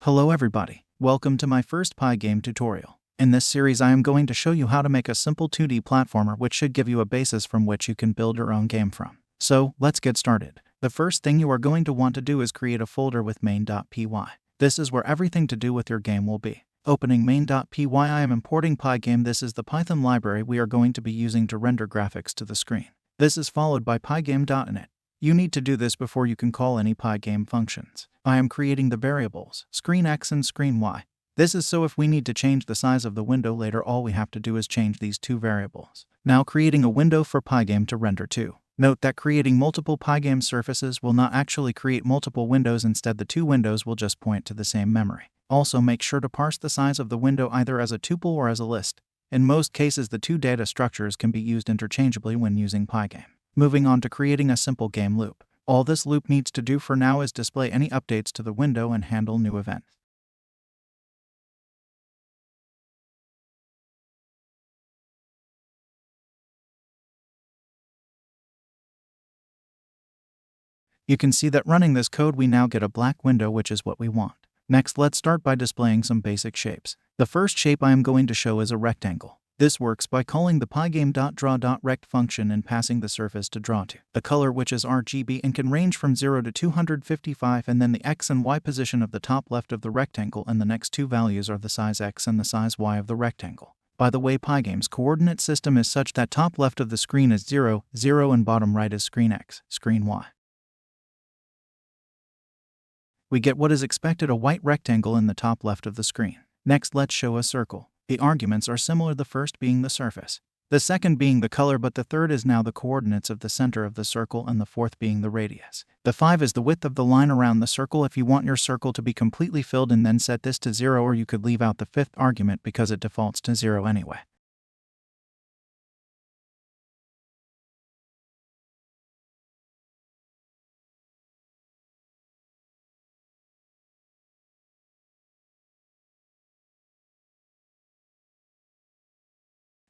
Hello everybody, welcome to my first Pygame tutorial. In this series I am going to show you how to make a simple 2D platformer which should give you a basis from which you can build your own game from. So, let's get started. The first thing you are going to want to do is create a folder with main.py. This is where everything to do with your game will be. Opening main.py, I am importing Pygame. This is the Python library we are going to be using to render graphics to the screen. This is followed by pygame.init. You need to do this before you can call any Pygame functions. I am creating the variables, screen X and screen Y. This is so if we need to change the size of the window later, all we have to do is change these two variables. Now creating a window for Pygame to render to. Note that creating multiple Pygame surfaces will not actually create multiple windows, instead the two windows will just point to the same memory. Also make sure to parse the size of the window either as a tuple or as a list. In most cases the two data structures can be used interchangeably when using Pygame. Moving on to creating a simple game loop. All this loop needs to do for now is display any updates to the window and handle new events. You can see that running this code we now get a black window, which is what we want. Next, let's start by displaying some basic shapes. The first shape I am going to show is a rectangle. This works by calling the pygame.draw.rect function and passing the surface to draw to. The color, which is RGB and can range from 0 to 255, and then the X and Y position of the top left of the rectangle, and the next two values are the size X and the size Y of the rectangle. By the way, Pygame's coordinate system is such that top left of the screen is 0, 0 and bottom right is screen X, screen Y. We get what is expected, a white rectangle in the top left of the screen. Next, let's show a circle. The arguments are similar, the first being the surface, the second being the color, but the third is now the coordinates of the center of the circle, and the fourth being the radius. The 5 is the width of the line around the circle. If you want your circle to be completely filled in, then set this to 0, or you could leave out the fifth argument because it defaults to 0 anyway.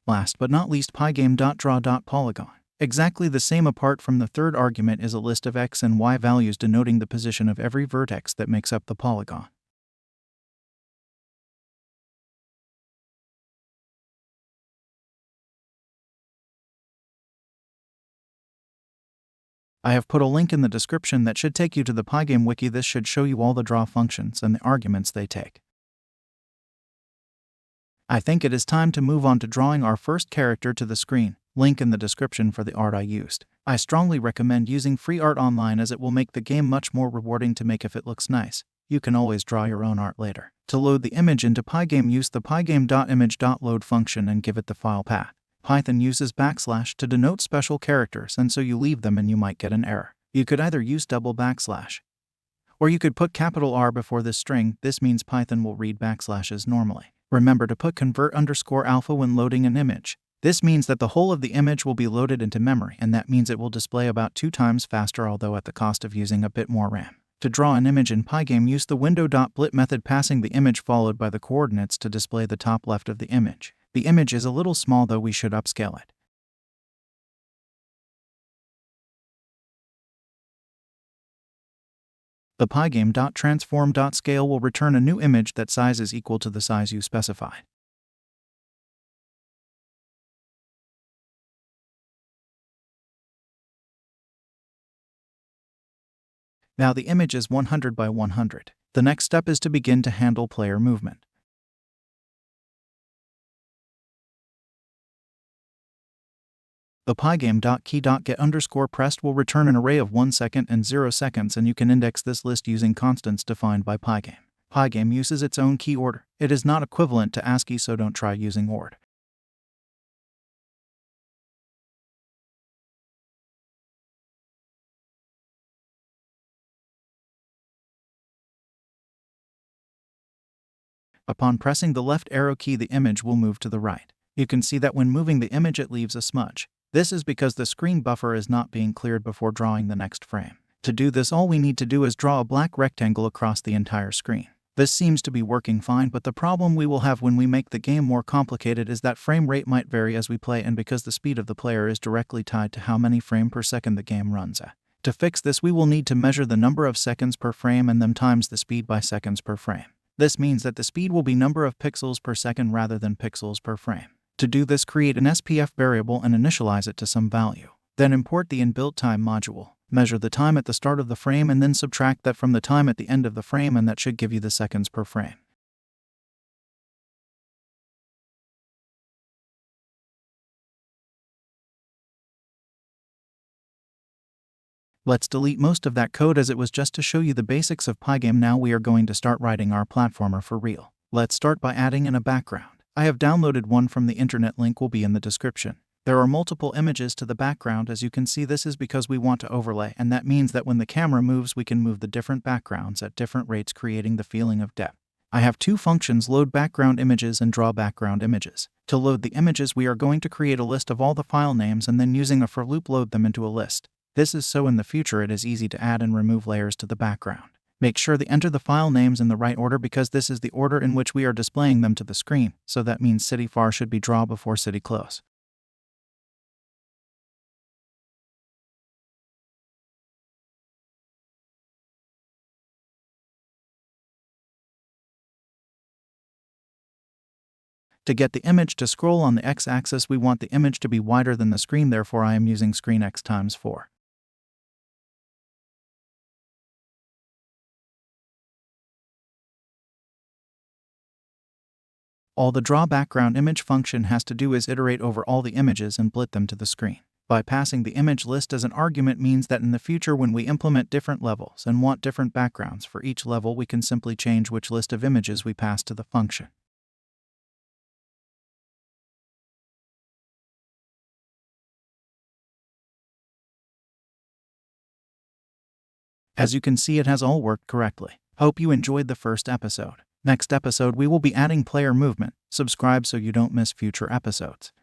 Last but not least, pygame.draw.polygon. Exactly the same, apart from the third argument is a list of X and Y values denoting the position of every vertex that makes up the polygon. I have put a link in the description that should take you to the Pygame wiki. This should show you all the draw functions and the arguments they take. I think it is time to move on to drawing our first character to the screen. Link in the description for the art I used. I strongly recommend using free art online, as it will make the game much more rewarding to make if it looks nice. You can always draw your own art later. To load the image into Pygame, use the pygame.image.load function and give it the file path. Python uses backslash to denote special characters, and so you leave them and you might get an error. You could either use double backslash, or you could put capital R before this string. This means Python will read backslashes normally. Remember to put convert_alpha when loading an image. This means that the whole of the image will be loaded into memory, and that means it will display about 2 times faster, although at the cost of using a bit more RAM. To draw an image in Pygame, use the window.blit method, passing the image followed by the coordinates to display the top left of the image. The image is a little small, though we should upscale it. The pygame.transform.scale will return a new image that size is equal to the size you specified. Now the image is 100 by 100. The next step is to begin to handle player movement. The pygame.key.get_pressed will return an array of 1 second and 0 seconds, and you can index this list using constants defined by Pygame. Pygame uses its own key order. It is not equivalent to ASCII, so don't try using ORD. Upon pressing the left arrow key, the image will move to the right. You can see that when moving the image it leaves a smudge. This is because the screen buffer is not being cleared before drawing the next frame. To do this, all we need to do is draw a black rectangle across the entire screen. This seems to be working fine, but the problem we will have when we make the game more complicated is that frame rate might vary as we play, and because the speed of the player is directly tied to how many frames per second the game runs at. To fix this, we will need to measure the number of seconds per frame and then times the speed by seconds per frame. This means that the speed will be number of pixels per second rather than pixels per frame. To do this, create an SPF variable and initialize it to some value. Then import the inbuilt time module. Measure the time at the start of the frame and then subtract that from the time at the end of the frame, and that should give you the seconds per frame. Let's delete most of that code as it was just to show you the basics of Pygame. Now we are going to start writing our platformer for real. Let's start by adding in a background. I have downloaded one from the internet, link will be in the description. There are multiple images to the background. As you can see, this is because we want to overlay, and that means that when the camera moves we can move the different backgrounds at different rates, creating the feeling of depth. I have two functions, load background images and draw background images. To load the images we are going to create a list of all the file names and then using a for loop load them into a list. This is so in the future it is easy to add and remove layers to the background. Make sure to enter the file names in the right order because this is the order in which we are displaying them to the screen, so that means city far should be draw before city close. To get the image to scroll on the x-axis, we want the image to be wider than the screen, therefore I am using screen x times 4. All the draw background image function has to do is iterate over all the images and blit them to the screen. By passing the image list as an argument means that in the future when we implement different levels and want different backgrounds for each level, we can simply change which list of images we pass to the function. As you can see, it has all worked correctly. Hope you enjoyed the first episode. Next episode we will be adding player movement. Subscribe so you don't miss future episodes.